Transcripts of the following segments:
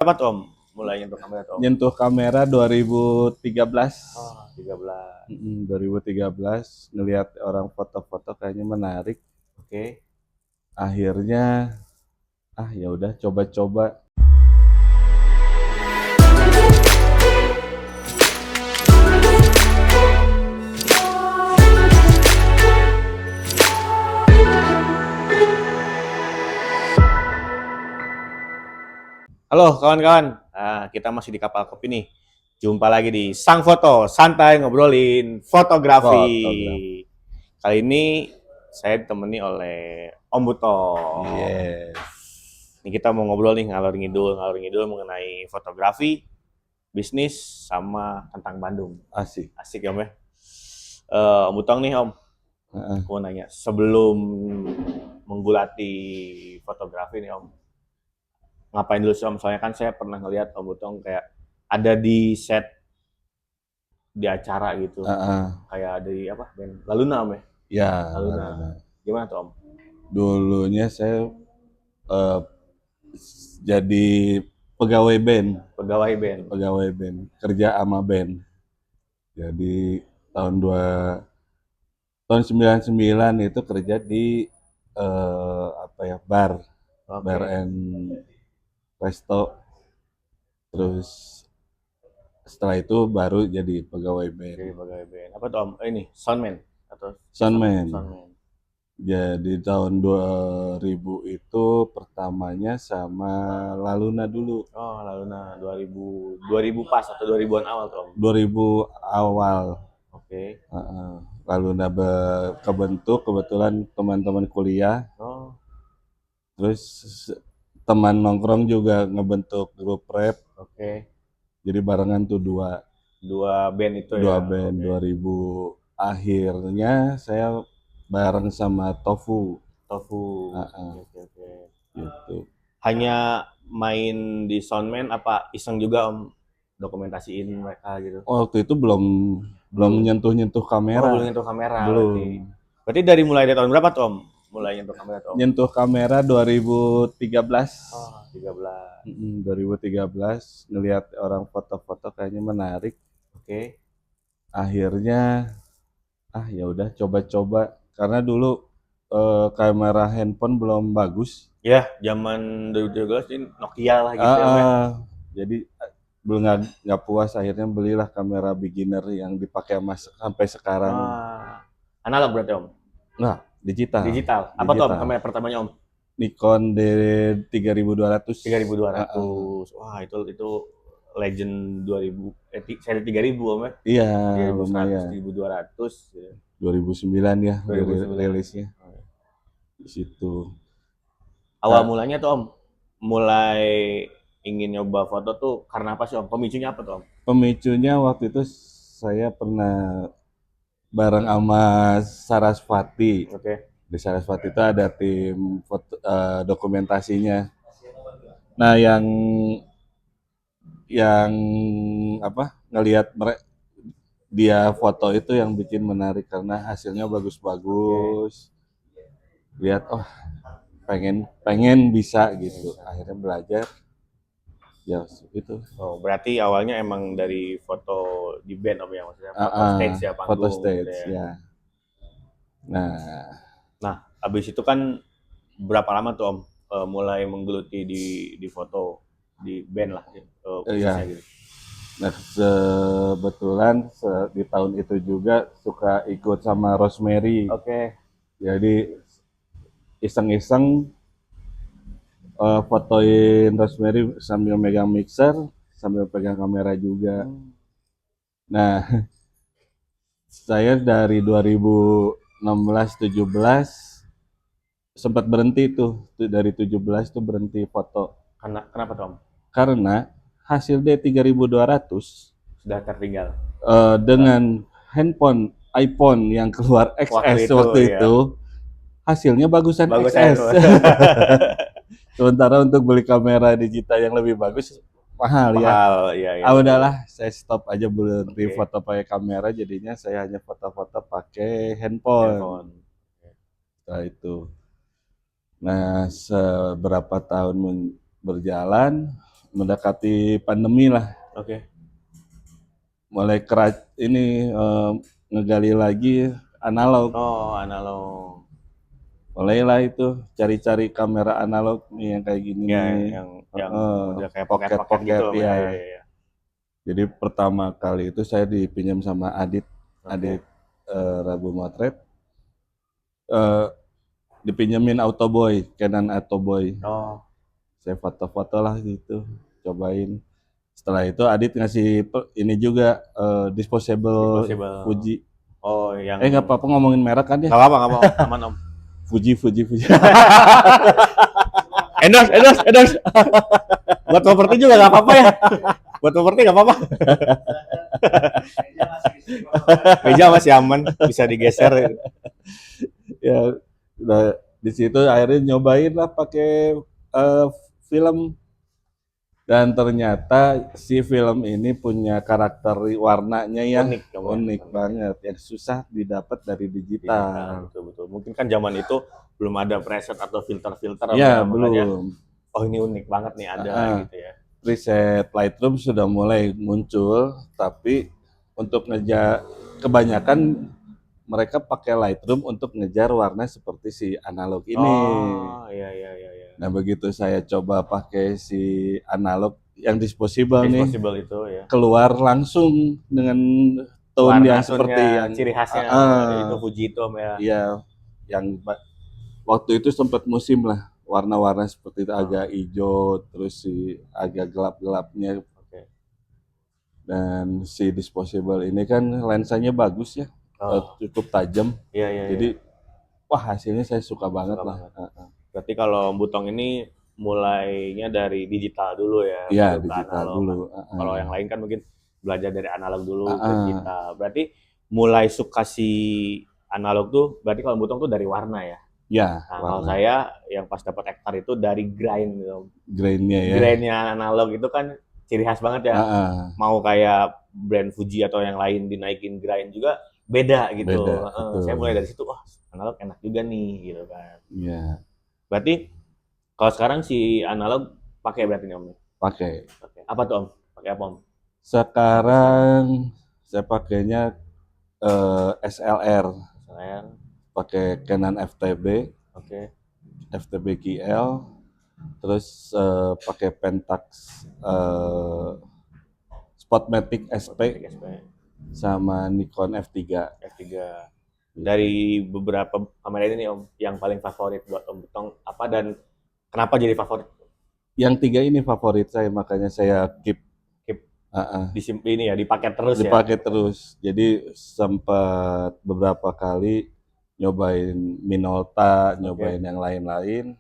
Berapa tuh Om? Mulai nyentuh kamera tuh Om? Nyentuh kamera 2013. Oh, 13. 2013 ngelihat orang foto-foto kayaknya menarik. Oke. Akhirnya ya udah coba-coba. Halo kawan-kawan. Nah, kita masih di kapal kopi nih. Jumpa lagi di Sang Foto, santai ngobrolin Fotografi. fotografi. Kali ini saya ditemani oleh Om Buto. Yes. Ini kita mau ngobrol nih ngalor ngidul mengenai fotografi, bisnis, sama tentang Bandung. Asik. Asik ya Om ya. Om Butong nih Om, Heeh. aku mau nanya, sebelum menggulati fotografi nih Om, ngapain dulu sih Om? Soalnya kan saya pernah ngeliat Om Butong kayak ada di set di acara gitu, Heeh. kayak di apa? Band Laluna Om ya? Ya, Laluna. Laluna. Gimana tuh Om? Dulunya saya eh, jadi pegawai band, Pegawai band. kerja sama band. Jadi tahun 99 itu kerja di bar Oke. and resto. Terus setelah itu baru jadi pegawai band, Jadi pegawai band. Apa tuh Om? Ini soundman atau soundman. soundman. Jadi tahun 2000 itu pertamanya sama Laluna dulu. Oh, Laluna 2000 pas atau 2000-an awal tuh Om. 2000 awal. Oke. Laluna kebentuk kebetulan teman-teman kuliah. Oh, Terus teman nongkrong juga ngebentuk grup rap. oke. Jadi barengan tuh dua Dua band itu dua ya. band. Oke. 2000 akhirnya saya bareng sama Tofu. Tofu. Heeh, Oke, oke, oke. gitu. Hanya main di soundman apa iseng juga Om dokumentasiin mereka gitu? Waktu itu belum Belum. menyentuh Oh, belum kamera, nyentuh kamera berarti. belum. Berarti dari mulai dari tahun berapa tuh Om? Mulai nyentuh kamera tuh Om? Nyentuh kamera 2013. Oh, 13. 2013 ngelihat orang foto-foto kayaknya menarik. Oke. Akhirnya ya udah coba-coba karena dulu kamera handphone belum bagus. Ya, zaman 2013 ini Nokia lah gitu ya, Om ya. Ah, jadi belum nggak puas akhirnya belilah kamera beginner yang dipakai sampai sekarang. Ah, analog berarti Om. Nggak, digital. Digital. Apa tuh Om kamera pertamanya Om? Nikon D3200. 3200. Wah, itu legend 2000 seri 3000 Om ya. Iya, 3100, lumayan. 1200 ya. 2009 ya 2009. rilisnya di situ. Awal mulanya tuh Om, mulai ingin nyoba foto tuh karena apa sih Om? Pemicunya apa tuh Om? Pemicunya waktu itu saya pernah bareng sama Sarasvati. Oke. Di Sarasvati itu ada tim dokumentasinya. Nah, yang apa ngelihat dia foto itu yang bikin menarik karena hasilnya bagus-bagus. Lihat, pengen bisa gitu. Akhirnya belajar. Ya itu. Oh, berarti awalnya emang dari foto di band Om ya, maksudnya foto stage ya, Foto panggung gitu stage ya. ya. Nah, Nah, habis itu kan berapa lama tuh Om mulai menggeluti di foto di band lah khususnya ya. gitu. Nah, kebetulan di tahun itu juga suka ikut sama Rosemary. Oke. Jadi iseng-iseng fotoin Rosemary sambil megang mixer, sambil pegang kamera juga. Nah, saya dari 2016-17 sempat berhenti tuh, dari 17 tuh berhenti foto. Kenapa tuh Om? Karena hasil D3200 Sudah tertinggal. dengan handphone iPhone yang keluar XS waktu Iya. itu hasilnya bagusan Bagusan. XS. Sementara untuk beli kamera digital yang lebih bagus mahal ya. Mahal, iya, iya. Udahlah, saya stop aja berhenti Oke. foto pakai kamera, jadinya saya hanya foto-foto pakai handphone. Setelah itu, nah seberapa tahun berjalan, mendekati pandemi lah, Oke. mulai ngegali lagi analog. Oh, analog. Mulailah itu cari-cari kamera analog nih yang kayak gini Ya, nih. yang Heeh, udah kayak pocket gitu. ya. Ya. Jadi pertama kali itu saya dipinjam sama Adit, Oke. Rabu Motret, eh, dipinjemin Autoboy, Canon Autoboy. Oh, Saya foto-foto lah gitu, cobain. Setelah itu Adit ngasih ini juga disposable disposable. Fuji. Oh, yang Nggak apa-apa ngomongin merek kan ya? nggak apa-apa, nggak apa-apa, aman Om. Fuji. Endorse. Buat properti juga nggak apa-apa ya. Buat properti nggak apa-apa. Meja masih aman, bisa digeser. Ya, udah di situ akhirnya nyobain lah pakai film, dan ternyata si film ini punya karakter warnanya yang Unik, kamu ya. unik banget, yang susah didapat dari digital. Betul. Mungkin kan zaman itu belum ada preset atau filter-filter Ya, makanya, belum. oh ini unik banget nih ada gitu ya. Preset Lightroom sudah mulai muncul, tapi untuk kebanyakan mereka pakai Lightroom untuk ngejar warna seperti si analog ini. Oh, iya. Nah, begitu saya coba pakai si analog yang disposable nih, Disposable itu ya. keluar langsung dengan tone yang seperti yang ciri khasnya itu Fuji itu Om ya. Iya, yang waktu itu sempat musim lah, warna-warna seperti itu agak hijau, terus si agak gelap-gelapnya. Oke. Dan si disposable ini kan lensanya bagus ya, cukup tajam. Iya. Jadi wah, hasilnya saya suka banget lah. Berarti kalau Butong ini mulainya dari digital dulu ya, Iya, baru ke digital analog. dulu. Kalau yang lain kan mungkin belajar dari analog dulu ke Ah, digital. Berarti mulai suka si analog tuh, berarti kalau Butong tuh dari warna ya. Ya, Nah, kalau saya yang pas dapat Ektar itu dari grind gitu. grainnya ya. Grindnya analog itu kan ciri khas banget ya. Mau kayak brand Fuji atau yang lain dinaikin grind juga beda gitu. Beda, betul. Saya mulai dari situ, wah analog enak juga nih gitu kan. Iya, Berarti kalau sekarang si analog pakai berarti nih Om? pakai. Pakai. Apa tuh Om? Pakai apa Om? Sekarang saya pakainya SLR, Saya, pakai Canon FTB, oke. FTB GL, terus pakai Pentax Spotmatic SP SP, sama Nikon F3. F3. Dari beberapa kamera ini nih Om, yang paling favorit buat Om Butong apa dan kenapa jadi favorit? Yang 3 ini favorit saya, makanya saya keep. Ini ya, dipakai terus ya? Dipakai terus. Jadi sempat beberapa kali nyobain Minolta, nyobain yang lain-lain.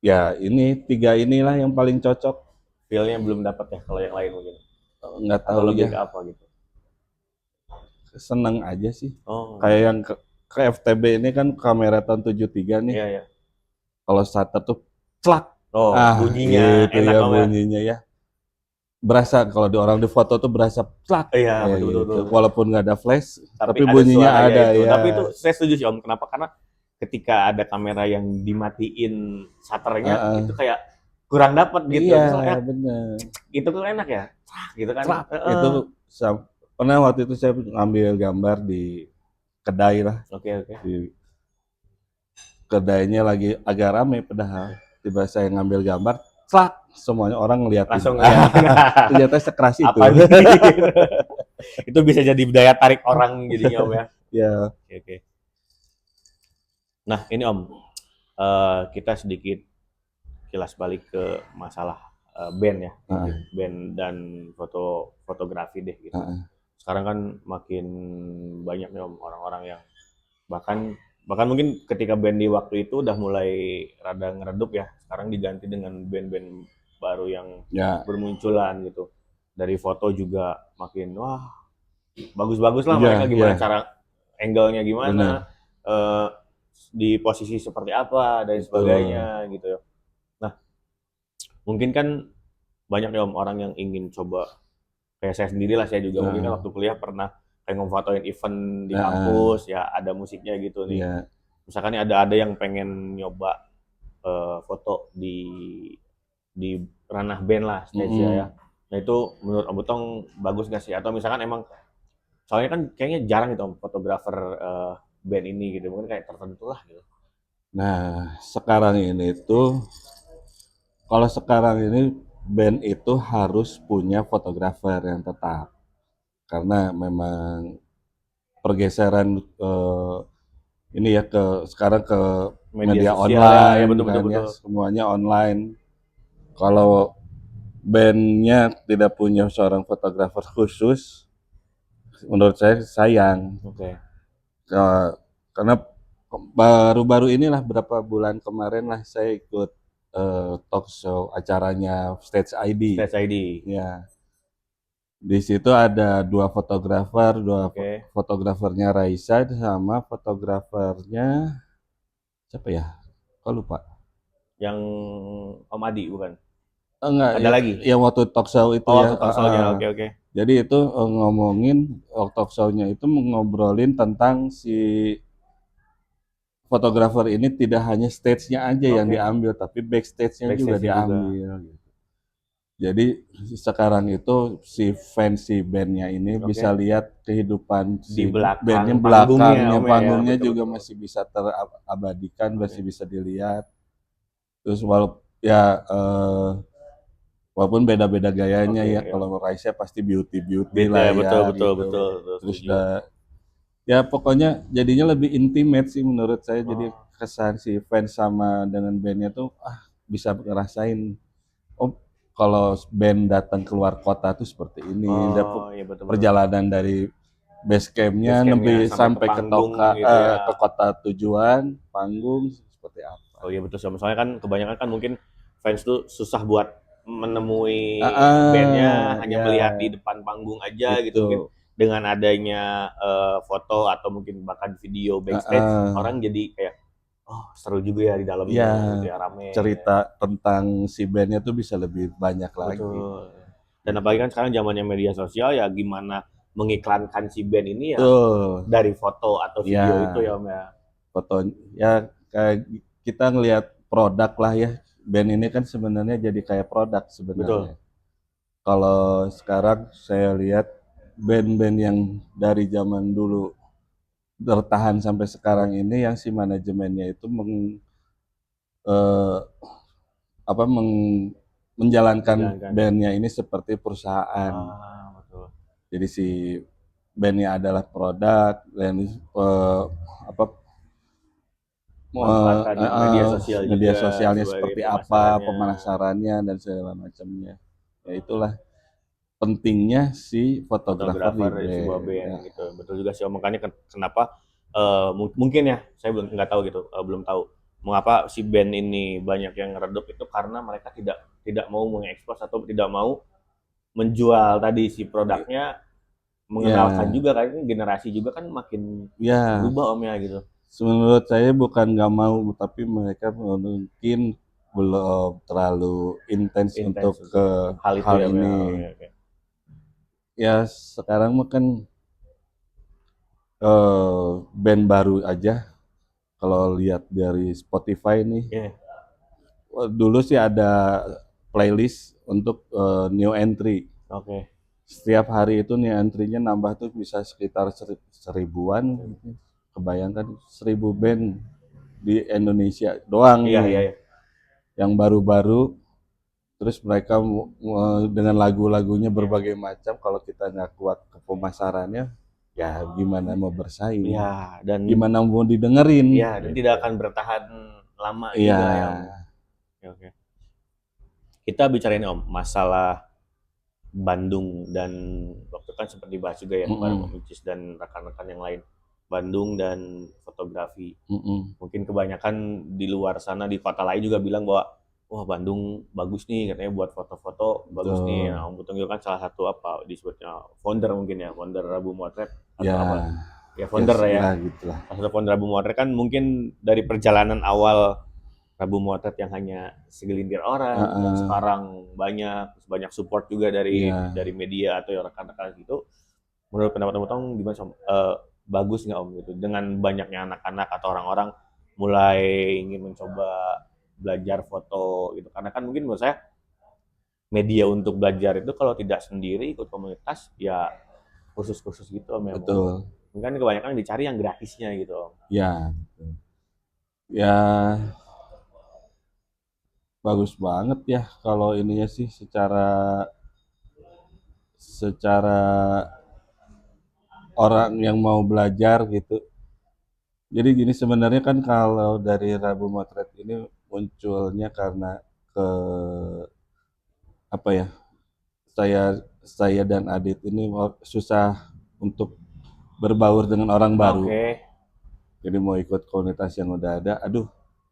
Ya, ini 3 inilah yang paling cocok. Feel-nya belum dapat ya kalau yang lain mungkin? Nggak Atau tahu lebih ya. ke apa gitu? Seneng aja sih. Oh. Kayak yang ke FTB ini kan kamera tahun 73 nih. Iya. Kalau shutter tuh celak. Oh, bunyinya itu enak ya, banget. bunyinya ya. Berasa kalau di orang di foto tuh berasa celak. Iya, betul. Gitu. Walaupun nggak ada flash, tapi ada bunyinya ada itu. ya. Tapi itu saya setuju sih Om. Kenapa? Karena ketika ada kamera yang dimatiin shutternya itu kayak kurang dapat gitu. Iya, Soalnya bener. itu tuh enak ya. Gitu kan. Itu pernah waktu itu saya ngambil gambar di kedai lah. Oke. Di kedainya lagi agak rame padahal. Tiba saya ngambil gambar, semuanya orang ngeliatin. Langsung ya. Ternyata sekeras itu. Itu bisa jadi daya tarik orang jadinya Om ya. Ya. Oke. Nah, ini Om, kita sedikit kilas balik ke masalah band ya, band dan fotografi deh gitu. Sekarang kan makin banyak nih Om orang-orang yang bahkan mungkin ketika band di waktu itu udah mulai rada ngeredup ya, sekarang diganti dengan band-band baru yang bermunculan gitu. Dari foto juga makin bagus-bagus lah mereka gimana cara angle-nya gimana, di posisi seperti apa dan sebagainya gitu ya. Nah, mungkin kan banyak nih Om orang yang ingin coba, kayak saya sendiri lah, saya juga mungkin kan waktu kuliah pernah kayak ngefotoin event di kampus ya, ada musiknya gitu nih. Misalkan nih ada yang pengen nyoba foto di ranah band lah, stage ya. Mm-mm. Nah itu menurut Om Butong bagus nggak sih? Atau misalkan emang, soalnya kan kayaknya jarang gitu Om, fotografer band ini gitu, mungkin kayak tertentu lah gitu. Nah, sekarang ini tuh, kalau sekarang ini band itu harus punya fotografer yang tetap. Karena memang pergeseran ini ya sekarang ke Media media sosial ya, ya online betul betul kan ya, betul. semuanya online. Kalau bandnya tidak punya seorang fotografer khusus, menurut saya sayang. Oke. Eh, karena baru-baru inilah berapa bulan kemarin lah saya ikut talk show acaranya Stage ID. Stage ID. Ya, di situ ada dua fotografer, Oke. fotografernya Raisa sama fotografernya siapa ya? Kok lupa? Yang Om Adi bukan? Enggak, Ada lagi? yang waktu talk show itu Oh, ya. waktu talk show-nya. Oke oke. Jadi itu ngomongin talk show-nya itu ngobrolin tentang si fotografer ini tidak hanya stage-nya aja yang Oke. diambil, tapi backstage-nya juga Backstage-nya juga. diambil. Jadi sekarang itu si fans si bandnya ini bisa Oke. lihat kehidupan Di si belakang bandnya panggungnya belakangnya, Om ya, panggungnya betul juga betul. masih bisa terabadikan, masih Oke. bisa dilihat. Terus walaupun ya walaupun beda-beda gayanya Oke ya, ya. kalau Raisa pasti beauty-beauty Beat lah ya, ya betul betul gitu. betul, betul Terus setuju. ya pokoknya jadinya lebih intimate sih menurut saya. Jadi Oh, kesan si fans sama dengan bandnya tuh bisa ngerasain, oh kalau band datang keluar kota tuh seperti ini. oh ya betul betul. Perjalanan dari base campnya Base campnya lebih sampai ke sampai panggung gitu ya. ke kota tujuan, panggung seperti apa. Oh iya betul sih. Soalnya kan kebanyakan kan mungkin fans tuh susah buat menemui bandnya, hanya Ya melihat di depan panggung aja gitu. Mungkin itu. dengan adanya foto atau mungkin bahkan video backstage, Ah, orang jadi kayak, oh seru juga ya di ya dalamnya gitu ya, rame. cerita tentang si bandnya tuh bisa lebih banyak lagi. Betul. Dan Gitu. apalagi kan sekarang zamannya media sosial ya, gimana mengiklankan si band ini ya Tuh, dari foto atau ya video itu ya Om ya. foto ya kayak kita ngelihat produk lah ya. Band ini kan sebenarnya jadi kayak produk Betul. sebenarnya. Kalau sekarang saya lihat band-band yang dari zaman dulu bertahan sampai sekarang ini yang si manajemennya itu eh, menjalankan Menjalankan. bandnya ini seperti perusahaan. Ah, betul. Jadi si bandnya adalah produk dan apa Manfaatkan media sosial media juga sosialnya sebagai seperti apa, pemasarannya. pemasarannya dan segala macamnya. Ya itulah pentingnya si fotografer di Fotografer di sebuah band. band Ya. gitu. Betul juga sih Om. Makanya kenapa mungkin ya, saya belum nggak tahu gitu, belum tahu mengapa si band ini banyak yang redup itu karena mereka tidak tidak mau mengekspos atau tidak mau menjual tadi si produknya, mengenalkan Ya, juga kan generasi juga kan makin ya. berubah Om ya gitu. Menurut saya bukan nggak mau, tapi mereka mungkin belum terlalu intens Intens untuk ke untuk hal itu hal ya Om ya. ini. Oke, oke. Ya sekarang mah kan band baru aja. Kalau lihat dari Spotify nih, Iya, dulu sih ada playlist untuk new entry. oke. Setiap hari itu new entry-nya nambah tuh bisa sekitar seribuan. Kebayangkan 1.000 band di Indonesia doang Iya, iya, nih iya. yang baru-baru. Terus mereka dengan lagu-lagunya berbagai macam. Kalau kita nggak kuat ke pemasarannya, ya gimana mau bersaing, Iya, dan gimana mau didengerin iya, dan tidak gitu. akan bertahan lama Iya. juga ya Om ya. Oke, oke. Kita bicarain Om masalah Bandung dan waktu kan sempat dibahas juga ya bareng Mm-mm. Om Icis dan rekan-rekan yang lain. Bandung dan fotografi. Mm-mm. Mungkin kebanyakan di luar sana di kota lain juga bilang bahwa wah Bandung bagus nih katanya buat foto-foto bagus nih. Nah, Betul. Om Butong itu kan salah satu apa disebutnya founder mungkin ya, founder Rabu Motret atau Ya, apa? Ya ya, founder lah ya. ya gitulah. Salah satu founder Rabu Motret kan mungkin dari perjalanan awal Rabu Motret yang hanya segelintir orang dan Heeh. sekarang banyak support juga Iya. dari media atau ya rekan-rekan gitu. Menurut pendapat Om Butong gimana Om? Bagus nggak Om gitu dengan banyaknya anak-anak atau orang-orang mulai ingin mencoba belajar foto gitu karena kan mungkin menurut saya media untuk belajar itu kalau tidak sendiri ikut komunitas ya kursus-kursus gitu Om ya. betul. Kan kebanyakan dicari yang gratisnya gitu Om. Ya, betul. Ya bagus banget ya kalau ininya sih secara orang yang mau belajar gitu. Jadi gini sebenarnya kan kalau dari Rabu Motret ini munculnya karena ke apa ya? Saya dan Adit ini susah untuk berbaur dengan orang baru. Oke. Jadi mau ikut komunitas yang udah ada, aduh,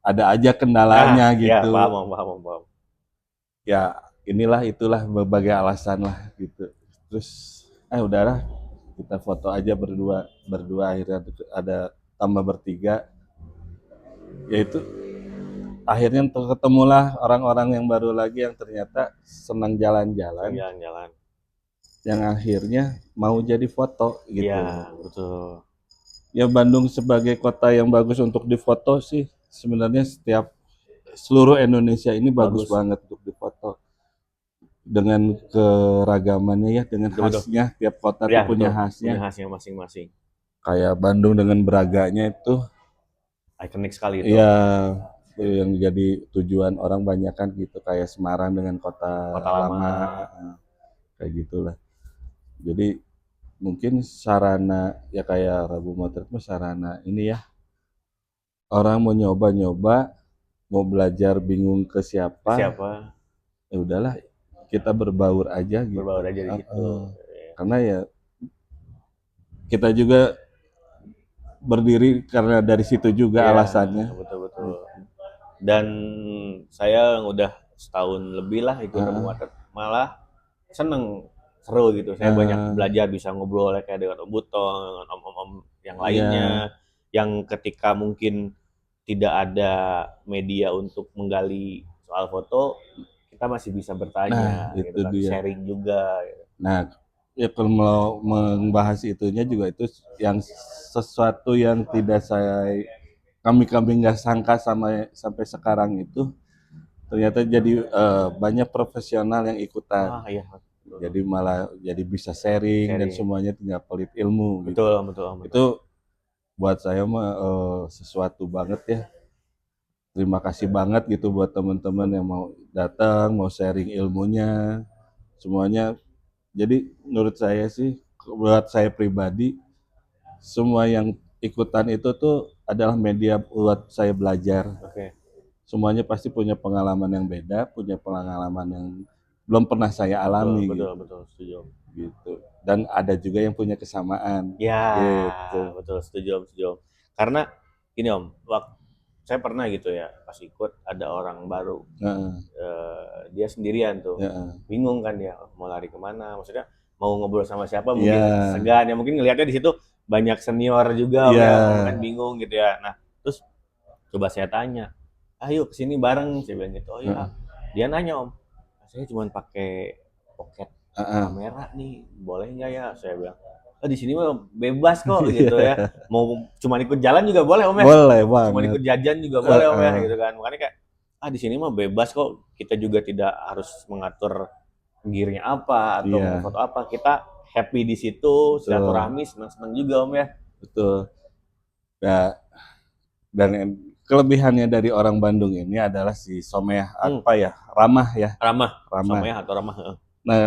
ada aja Nah, kendalanya ya paham gitu. Om, paham Om, paham. Ya inilah itulah berbagai alasan lah gitu. Terus udahlah kita foto aja berdua berdua akhirnya ada tambah bertiga, yaitu akhirnya ketemulah orang-orang yang baru lagi yang ternyata senang jalan-jalan, Jalan-jalan. yang akhirnya mau jadi foto Iya, gitu. betul. Ya Bandung sebagai kota yang bagus untuk difoto sih sebenarnya seluruh Indonesia ini bagus Bagus. banget untuk difoto dengan keragamannya ya, dengan Betul, betul. khasnya, tiap kota tuh Ya, punya betul. Punya khasnya. khasnya masing-masing. Kayak Bandung dengan beraganya itu Ikonik sekali itu ya Om. yang jadi tujuan orang banyak kan gitu, kayak Semarang dengan kota Kota lama. lama, kayak gitulah. Jadi mungkin sarana ya kayak Rabu Motret mah sarana ini ya, orang mau nyoba-nyoba, mau belajar bingung ke siapa, Siapa? ya udahlah kita berbaur aja gitu. Berbaur aja di situ. Karena ya kita juga berdiri karena dari situ juga Iya, alasannya. betul-betul. Dan saya udah setahun lebih lah ikut Rabu Heeh. Market, malah seneng, seru gitu. Saya banyak Heeh. belajar, bisa ngobrol kayak dengan Om Butong, dengan om-om yang Iya. lainnya, yang ketika mungkin tidak ada media untuk menggali soal foto, kita masih bisa Nah, bertanya gitu itu kan, dia. sharing juga. Gitu. Nah, ya kalau mau membahas itunya juga itu yang sesuatu yang tidak kami nggak sangka sampai sekarang itu ternyata jadi banyak profesional yang ikutan. Ah iya, betul. Jadi malah jadi bisa sharing dan Sharing. semuanya tinggal pelit ilmu gitu. Betul, betul, betul. Itu buat saya mah sesuatu banget ya. Terima kasih banget gitu buat teman-teman yang mau datang, mau sharing ilmunya, semuanya. Jadi menurut saya sih, buat saya pribadi, semua yang ikutan itu tuh adalah media buat saya belajar. Oke. Semuanya pasti punya pengalaman yang beda, punya pengalaman yang belum pernah saya Betul, alami betul, gitu. betul, setuju. Gitu. Dan ada juga yang punya kesamaan. Ya, Gitu. betul, setuju, Om, setuju. Om. Karena gini Om, saya pernah gitu ya, pas ikut ada orang baru, Heeh, dia sendirian tuh, heeh. bingung kan dia mau lari kemana, maksudnya mau ngobrol sama siapa, Iya, mungkin segan ya, mungkin ngelihatnya di situ banyak senior juga Om iya, ya, kan bingung gitu ya. Nah, terus coba saya tanya, ayo kesini bareng, saya bilang gitu. Oh heeh, ya, dia nanya Om, saya cuma pakai pocket heeh. kamera nih, boleh nggak ya? Saya bilang, oh, di sini mah bebas kok gitu ya. Iya, Mau cuma ikut jalan juga boleh Om ya. boleh Cuma banget. ikut jajan juga boleh Om ya Heeh, gitu kan. Makanya kayak di sini mah bebas kok. Kita juga tidak harus mengatur gearnya apa atau mau iya, foto apa. Kita happy di situ, betul, silaturahmi, senang-senang juga Om ya. betul. Ya, dan kelebihannya dari orang Bandung ini adalah si Someah Hmm, apa ya, ramah ya, ramah, ramah. sama ya atau ramah. Nah,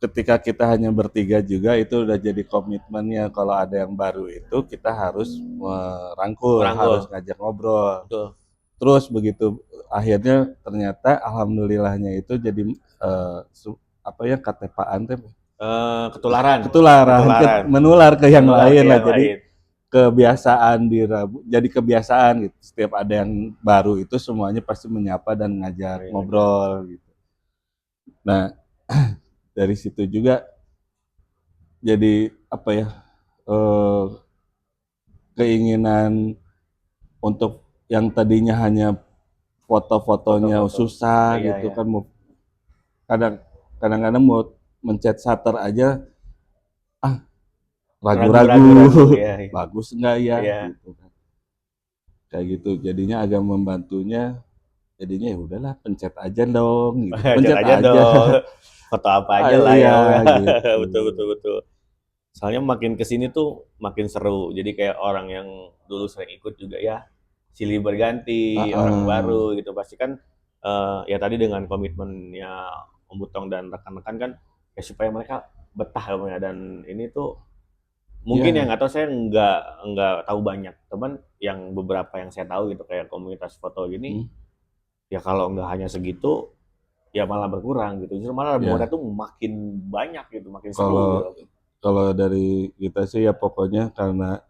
ketika kita hanya bertiga juga itu udah jadi komitmennya kalau ada yang baru itu kita harus merangkul, harus Merangkul, ngajak ngobrol. betul. Terus begitu akhirnya ternyata alhamdulillahnya itu jadi apa ya katepaan teh Ketularan, ketularan, ketularan, menular ke yang menular ke lain lah. yang Jadi lain. kebiasaan di Rabu, jadi kebiasaan gitu. Setiap ada yang baru itu semuanya pasti menyapa dan ngajak ngobrol gitu. Nah, dari situ juga jadi apa ya eh, keinginan untuk yang tadinya hanya foto-fotonya Foto-foto. susah Iya, gitu iya. kan, mau kadang-kadang mau mencet shutter aja ragu-ragu Ragu-ragu, iya, iya. bagus enggak ya Iya. gitu kan, kayak gitu jadinya agak membantunya jadinya ya udahlah pencet aja dong gitu, Chat pencet aja aja. dong. Foto apa aja lah ya Iya Om ya. gitu. Betul betul betul. Soalnya makin kesini tuh makin seru. Jadi kayak orang yang dulu sering ikut juga ya silih berganti, orang Heeh. baru gitu. Pasti kan ya tadi dengan komitmennya Om Butong dan rekan-rekan kan ya supaya mereka betah Om ya. Dan ini tuh mungkin yang Iya. nggak tahu saya nggak tahu banyak teman yang beberapa yang saya tahu gitu kayak komunitas foto gini Hmm, ya kalau nggak hanya segitu ya malah berkurang gitu. Justru malah ya. muda tuh makin banyak gitu, makin seru Kalau gitu. kalau dari kita sih ya pokoknya karena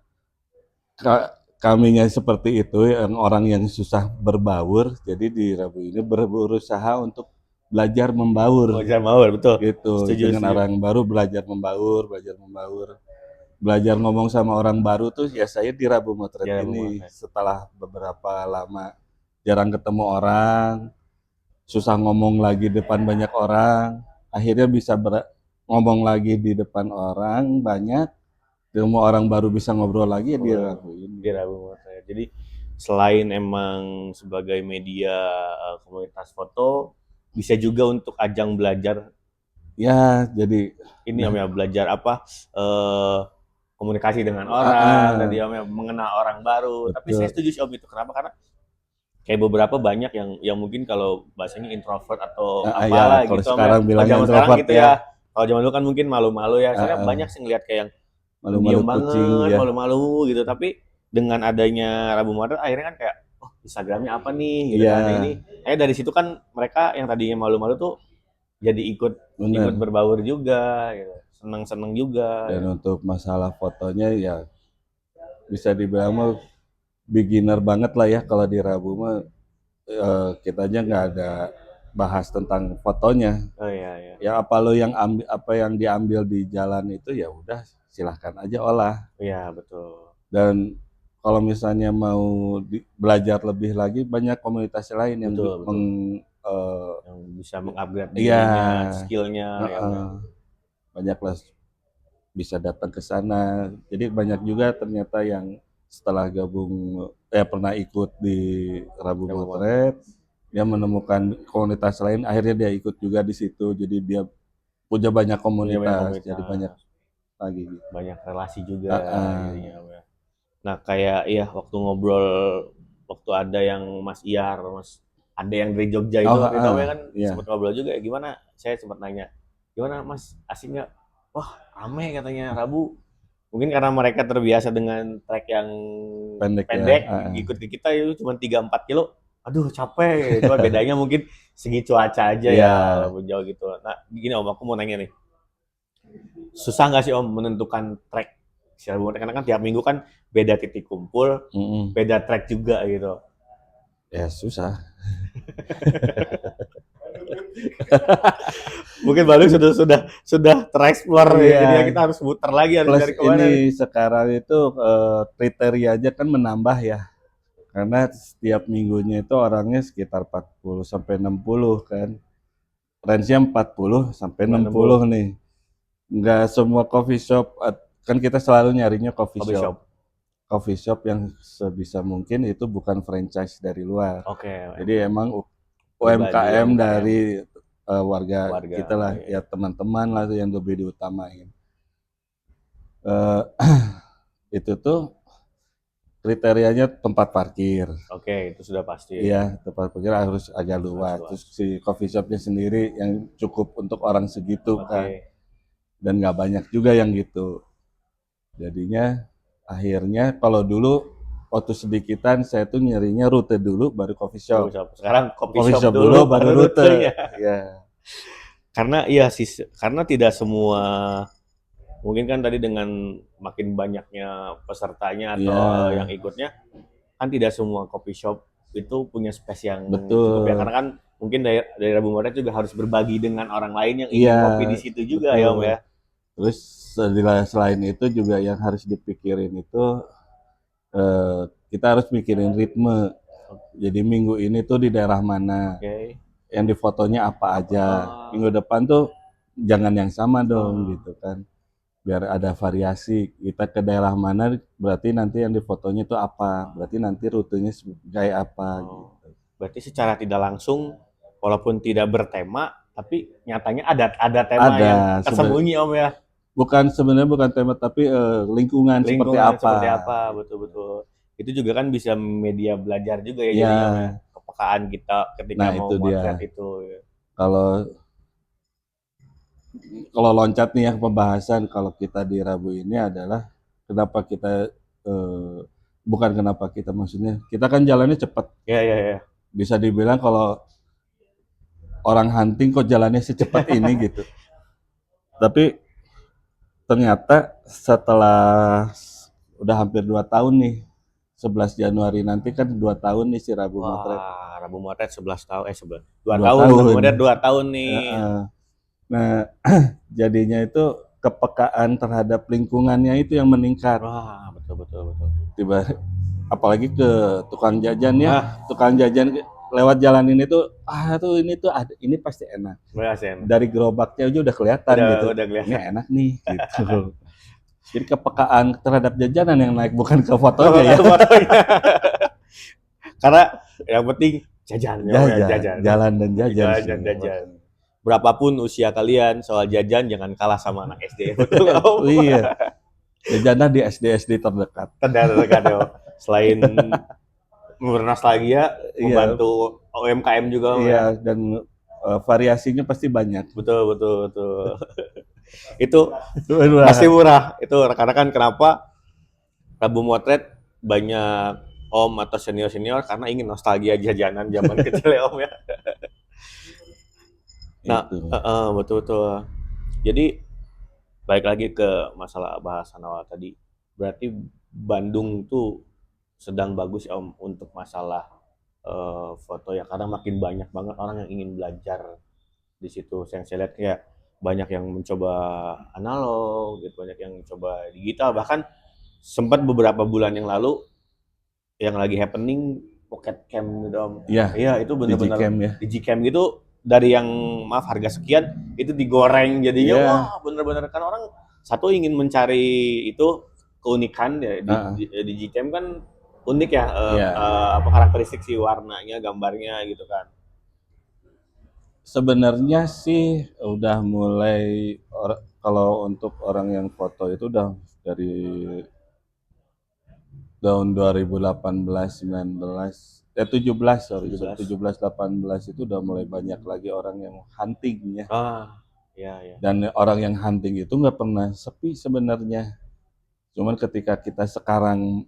kaminya seperti itu yang orang yang susah berbaur, jadi di Rabu ini berusaha untuk belajar membaur Wajar mawar betul. gitu. Setuju Dengan setuju. orang baru belajar membaur, belajar ngomong sama orang baru tuh ya saya di Rabu Motret Ya Bu ini Motret. setelah beberapa lama jarang ketemu orang, susah ngomong lagi depan banyak orang, akhirnya bisa ngomong lagi di depan orang banyak, semua orang baru bisa ngobrol lagi ya di Ngobrol Rabu ini. di Rabu Motret. Jadi selain emang sebagai media komunitas foto, bisa juga untuk ajang belajar Ya, jadi ini nah, Om ya, belajar apa eh komunikasi dengan ah, orang, tadi ah, Om ya, mengenal orang baru. Tapi saya betul. setuju sih Om itu. Kenapa? Karena kayak beberapa banyak yang mungkin kalau bahasanya introvert atau Ya, apalah kalau gitu Om ya. sekarang Kalau bilangnya zaman sekarang introvert gitu ya, ya. Kalau zaman dulu kan mungkin malu-malu ya. Soalnya ah, banyak sih ngeliat kayak yang malu-malu pendiam kucing banget, ya. malu-malu gitu. Tapi dengan adanya Rabu Maret akhirnya kan kayak oh Instagramnya apa nih gitu Iya, kan. Nah, ini dari situ kan mereka yang tadinya malu-malu tuh jadi ikut ikut bener. berbaur juga gitu. Seneng-seneng juga Dan gitu. untuk masalah fotonya ya bisa dibilang mah beginner banget lah ya kalau di Rabu mah kitanya nggak ada bahas tentang fotonya. Oh iya iya. Ya apa yang diambil di jalan itu ya udah silahkan aja olah. Iya betul. Dan kalau misalnya mau belajar lebih lagi banyak komunitas lain yang Betul betul. eh, Yang bisa mengupgrade iya, dirinya, skillnya ya Om heeh, ya. banyaklah bisa datang ke sana. Jadi banyak juga ternyata yang setelah gabung pernah ikut di Rabu Rabu Maret. Motret, dia menemukan komunitas lain, akhirnya dia ikut juga di situ. Jadi dia punya banyak Punya banyak komunitas, jadi banyak komunitas, lagi gitu. banyak relasi juga Heeh. jadinya Om ya. Nah, kayak iya waktu ngobrol waktu ada yang Mas Iyar, Mas ada yang dari Jogja itu Oh, waktu itu heeh, kan iya. sempat ngobrol juga ya gimana? Saya sempat nanya, gimana Mas asik nggak? Wah rame katanya Rabu. Mungkin karena mereka terbiasa dengan trek yang Pendek ya. pendek, Heeh. ikut ke kita itu cuma 3-4 kilo. Aduh capek, cuma bedanya mungkin segi cuaca aja Iya, ya walaupun jauh gitu. Nah gini Om, aku mau nanya nih, susah nggak sih Om menentukan trek si Rabu? Karena kan tiap minggu kan beda titik kumpul, mm-mm. beda track juga gitu. Ya susah. Mungkin Bandung sudah tereksplor ya, jadinya Iya, kita harus muter lagi, harus plus dari kemana nih? ini sekarang itu kriterianya kan menambah ya. Karena setiap minggunya itu orangnya sekitar 40 sampai 60 kan. Range-nya 40 sampai Sampai 60 60 nih. Nggak semua coffee shop, kan kita selalu nyarinya coffee coffee shop. shop. Coffee shop yang sebisa mungkin itu bukan franchise dari luar. Oke, Jadi emang pribadi UMKM UMKM dari warga warga. kita Oh lah, iya, ya iya. teman-teman lah yang lebih diutamain. Eh, itu tuh kriterianya tempat parkir. Oke, itu sudah pasti. Iya, tempat parkir harus agak Harus luas. Terus luas. si coffee shopnya sendiri yang cukup untuk orang segitu kan. Oke. Dan nggak banyak juga yang gitu. Jadinya akhirnya kalau dulu waktu sedikitan saya tuh nyarinya rute dulu baru coffee shop. Coffee shop. Sekarang coffee Coffee shop shop dulu dulu baru baru rute. rutenya. Ya, Karena iya sih, karena tidak semua mungkin kan tadi dengan makin banyaknya pesertanya iya, atau yang ikutnya kan tidak semua coffee shop itu punya space yang cukup ya betul. karena kan mungkin dari Rabu Muda juga harus berbagi dengan orang lain yang Iya, ingin ngopi di situ juga ya Om betul. ya. Terus selain itu juga yang harus dipikirin itu eh, kita harus mikirin ritme. Jadi minggu ini tuh di daerah mana, Oke. yang di fotonya apa Apa? aja. Minggu depan tuh jangan yang sama dong Oh, gitu kan. Biar ada variasi. Kita ke daerah mana berarti nanti yang di fotonya itu apa. Berarti nanti rutenya kayak apa oh. gitu. berarti secara tidak langsung walaupun tidak bertema tapi nyatanya ada tema yang Ada tersembunyi Om ya. sebenarnya bukan tema tapi lingkungan seperti Lingkungan apa. seperti apa, betul-betul. Itu juga kan bisa media belajar juga ya Ya, jadinya Om ya. Kepekaan kita ketika nah mau itu motret dia. itu. Ya. Kalau kalau loncat nih ya pembahasan kalau kita di Rabu ini adalah kenapa kita bukan kenapa kita maksudnya kita kan jalannya cepat. Ya, ya, ya. Bisa dibilang kalau orang hunting kok jalannya secepat ini gitu. Tapi ternyata setelah udah hampir 2 tahun nih, 11 Januari nanti kan 2 tahun nih si Rabu Motret. Wah, Rabu Motret 11 tahun, 11. 2 2 tahun, Rabu tahun. Motret 2 tahun nih. Heeh. Nah, jadinya itu kepekaan terhadap lingkungannya itu yang meningkat. Wah, betul, betul, betul. Tiba apalagi ke tukang jajan ya, Ah, tukang jajan lewat jalan ini tuh tuh ini tuh ada ini pasti enak. berhasil. Dari gerobaknya aja udah kelihatan gitu. Udah Ini kelihatan. enak nih gitu. Jadi kepekaan terhadap jajanan yang naik bukan ke fotonya ya. Fotonya. Karena yang penting jajan, ya, Jajan, jajan. jalan dan jajan. Jajan, jajan. Berapapun usia kalian, soal jajan jangan kalah sama anak SD. Betul nggak, Om? Iya, jajanan di SD terdekat. Terdekat ya. Selain bernostalgia, Iya, membantu UMKM juga, Om, ya. iya dan variasinya pasti banyak. Betul, betul, betul. Itu Murah. pasti murah. Itu rekan-rekan kenapa Rabu Motret banyak om atau senior-senior karena ingin nostalgia jajanan zaman kecil ya Om ya. Nah, Itu. betul-betul. Jadi balik lagi ke masalah bahasan awal tadi. Berarti Bandung tuh sedang bagus ya Om untuk masalah foto ya karena makin banyak banget orang yang ingin belajar di situ. Yang saya lihat kayak banyak yang mencoba analog, gitu, banyak yang mencoba digital. Bahkan sempat beberapa bulan yang lalu yang lagi happening pocket cam gitu Om. Iya, Iya, itu bener-bener Digicam ya. digicam gitu dari yang maaf harga sekian itu digoreng jadinya Iya. wah bener-bener kan orang satu ingin mencari itu keunikan ya digicam kan unik ya Iya. apa karakteristik si warnanya, gambarnya gitu kan. Sebenarnya sih udah mulai kalau untuk orang yang foto itu udah dari tahun 2018, 19, 17, sorry, 17, 18 itu udah mulai banyak lagi orang yang hunting ya. Iya. Dan orang yang hunting itu nggak pernah sepi sebenarnya. Cuman ketika kita sekarang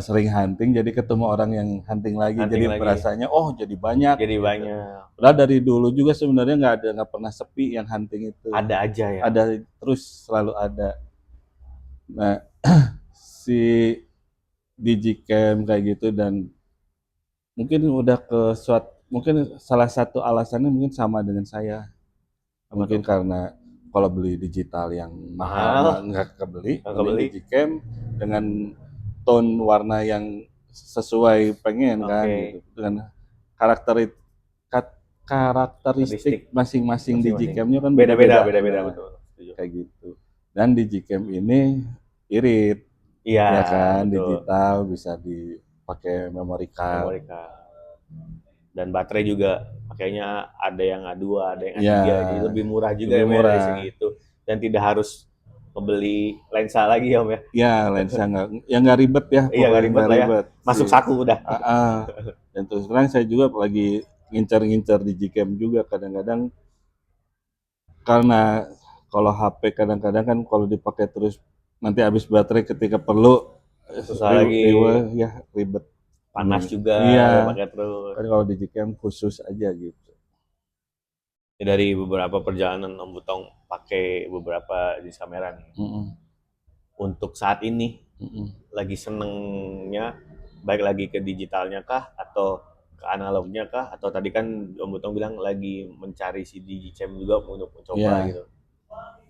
sering hunting, jadi ketemu orang yang hunting lagi, jadi rasanya jadi banyak. Jadi gitu. banyak. Padahal dari dulu juga sebenarnya nggak pernah sepi yang hunting itu. Ada aja ya. Ada terus selalu ada. Nah, si Digicam kayak gitu dan mungkin udah mungkin salah satu alasannya mungkin sama dengan saya. Mungkin karena kalau beli digital yang mahal nggak kebeli, Digicam dengan tone warna yang sesuai pengen kan gitu. Dengan karakteristik masing-masing Digicamnya kan beda-beda betul. Kayak gitu. Dan Digicam ini irit. Iya Ya kan, betul. digital bisa dipakai memory card. Dan baterai juga pakainya ada yang A2, ada yang A3, Ya, jadi lebih murah juga lebih ya murah. dari segi itu. Dan tidak harus membeli lensa lagi ya Om ya. Ya, lensa nggak ribet ya. Iya nggak ribet lah ya. Masuk saku udah. Dan terus terang saya juga lagi ngincar Digicam juga kadang-kadang karena kalau HP kadang-kadang kan kalau dipakai terus nanti habis baterai ketika perlu susah lagi ya ribet. Panas juga iya. pakai terus. Kan kalau Digicam khusus aja gitu. Ya, dari beberapa perjalanan Om Butong pakai beberapa jenis kamera nih. Untuk saat ini lagi senengnya baik lagi ke digitalnya kah atau ke analognya kah atau tadi kan Om Butong bilang lagi mencari si Digicam juga untuk mencoba gitu.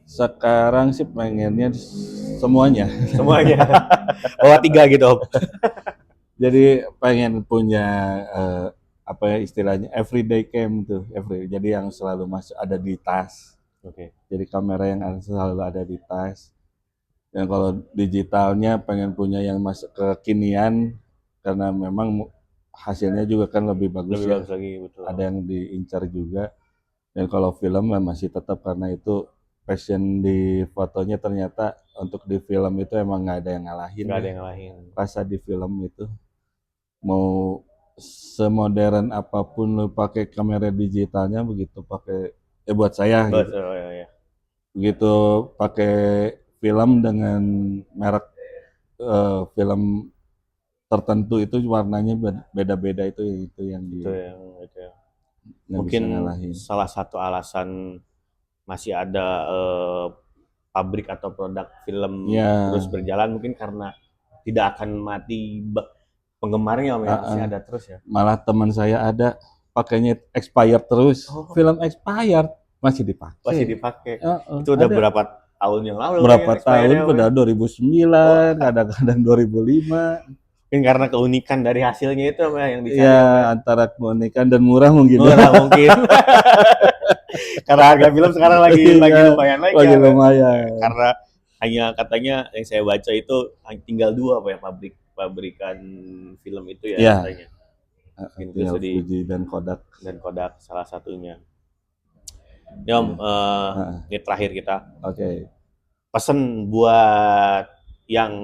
Sekarang sih pengennya semuanya. Bawa 3 gitu Om. Jadi pengen punya apa ya istilahnya everyday cam tuh, jadi yang selalu masuk ada di tas. Jadi kamera yang selalu ada di tas. Dan kalau digitalnya pengen punya yang masuk kekinian karena memang hasilnya juga kan lebih bagus Lebih ya. bagus lagi, betul. Ada yang diincar juga. Dan kalau film masih tetap karena itu passion di fotonya, ternyata untuk di film itu emang nggak ada yang ngalahin. Nggak ada yang ngalahin. Rasa di film itu mau semodern apapun lu pakai kamera digitalnya, begitu pakai buat saya gitu. Betul, ya. Begitu pakai film dengan merek film tertentu itu warnanya beda-beda, itu yang Itu yang nggak bisa mungkin ngalahin. salah satu alasan masih ada pabrik atau produk film Ya. terus berjalan mungkin karena tidak akan mati penggemarnya Om, ya masih ada terus ya. Malah teman saya ada pakainya expired terus. Film expired masih dipakai. Masih dipakai. Itu udah ada. berapa tahun yang lalu? Berapa tahun? Ya, Udah 2009, kadang-kadang 2005. Mungkin karena keunikan dari hasilnya itu Om, ya, yang dicari. Ya, antara keunikan dan murah mungkin. Murah mungkin. Karena harga film sekarang lagi lumayan naik. Lagi lumayan. Karena hanya katanya yang saya baca itu tinggal 2 apa ya pabrikan film itu ya katanya. Tinggal Fuji dan Kodak. Dan Kodak salah satunya. Ya Om, ini terakhir kita. Oke. Pesan buat yang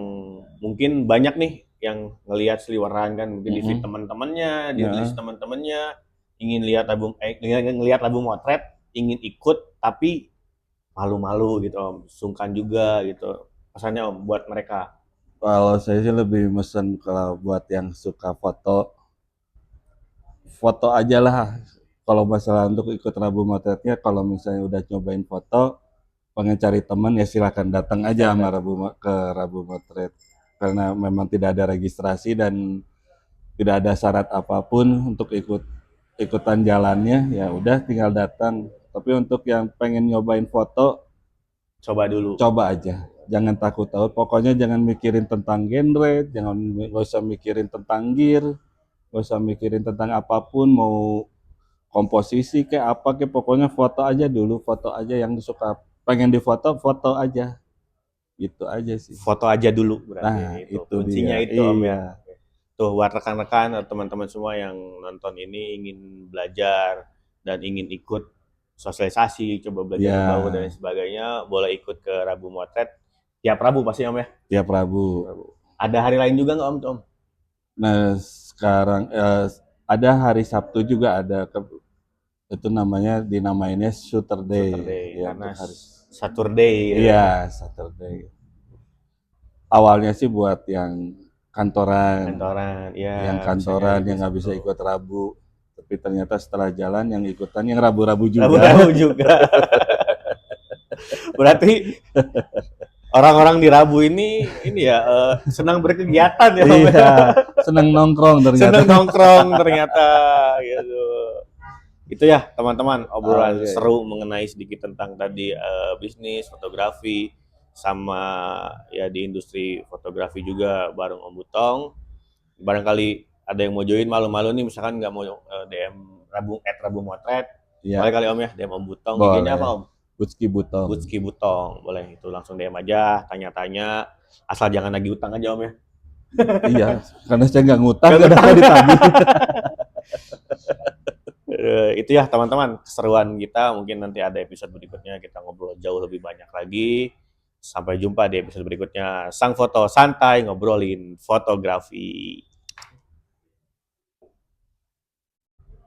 mungkin banyak nih yang ngelihat Sliweran kan, mungkin di feed teman-temannya, di list teman-temannya, ingin lihat ngelihat album Motret, ingin ikut tapi malu-malu gitu Om, sungkan juga gitu. Pesannya Om buat mereka. Kalau saya sih lebih mesen kalau buat yang suka foto aja lah. Kalau masalah untuk ikut Rabu Motretnya, kalau misalnya udah nyobain foto, pengen cari teman ya silakan datang aja sama ke Rabu Motret. Karena memang tidak ada registrasi dan tidak ada syarat apapun untuk ikutan jalannya, ya udah tinggal datang. Tapi untuk yang pengen nyobain foto, coba dulu. Coba aja. Jangan takut tahu. Pokoknya jangan mikirin tentang genre, nggak usah mikirin tentang gear, nggak usah mikirin tentang apapun, mau komposisi kayak apa kayak, pokoknya foto aja dulu, foto aja yang suka, pengen difoto, foto aja. Gitu aja sih. Foto aja dulu berarti. Nah, itu kuncinya dia. itu Om ya. Tuh buat rekan-rekan atau teman-teman semua yang nonton ini ingin belajar dan ingin ikut sosialisasi, coba belajar tahu dan sebagainya, boleh ikut ke Rabu Motret. Tiap Rabu pasti Om ya? Tiap Rabu. Ada hari lain juga nggak Om? Nah, sekarang ada hari Sabtu juga ada. Itu namanya dinamainnya Saturday. Ya, karena Saturday. Iya, Saturday. Awalnya sih buat yang kantoran, ya. Yang kantoran yang nggak bisa ikut Rabu. Tapi ternyata setelah jalan yang ikutan yang Rabu-Rabu juga. Rabu-Rabu juga. Berarti orang-orang di Rabu ini ya senang berkegiatan ya. Iya, senang nongkrong ternyata. Gitu. Itu ya teman-teman obrolan seru mengenai sedikit tentang tadi bisnis fotografi sama ya di industri fotografi juga bareng Om Butong. Barangkali ada yang mau join, malu-malu nih misalkan nggak mau DM Rabu Motret, boleh kali Om ya DM Om Butong. IG-nya apa Om? Butski Butong, boleh itu langsung DM aja, tanya-tanya, asal jangan lagi utang aja Om ya. Iya, karena saya nggak ngutang, nggak ada ditagih. Itu ya teman-teman keseruan kita, mungkin nanti ada episode berikutnya kita ngobrol jauh lebih banyak lagi. Sampai jumpa di episode berikutnya. Sang Foto Santai ngobrolin fotografi.